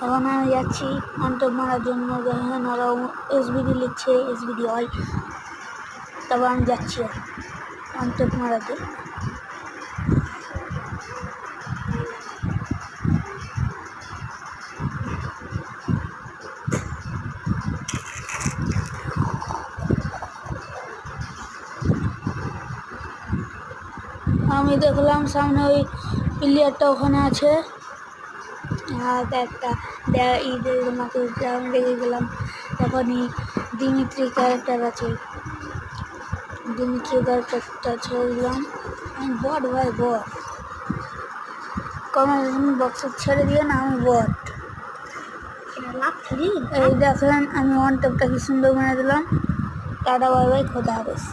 এখন আমি যাচ্ছি অন্তর মারার জন্য। দেখেন ওরা এসবিডি লিখছে, এসবিডি হয়। তবে আমি যাচ্ছি অন্তর মারাতে। আমি দেখলাম সামনে ওই প্লেয়ারটা ওখানে আছে, আর একটা ঈদের মাকে রেখে গেলাম। তখনই দিমিত্রি ক্যারেক্টার আছে, দিমিত্রি ক্যারেক্টারটা ছেড়ে দিলাম। আমি বট ভাই, বট। কমেন্ট বক্সে ছেড়ে দিয়ে না, আমি বট। এই দেখেন আমি ওয়ান টপটা কি সুন্দর বানিয়ে দিলাম। টাটা বাই বাই, খোদা হাফেজ।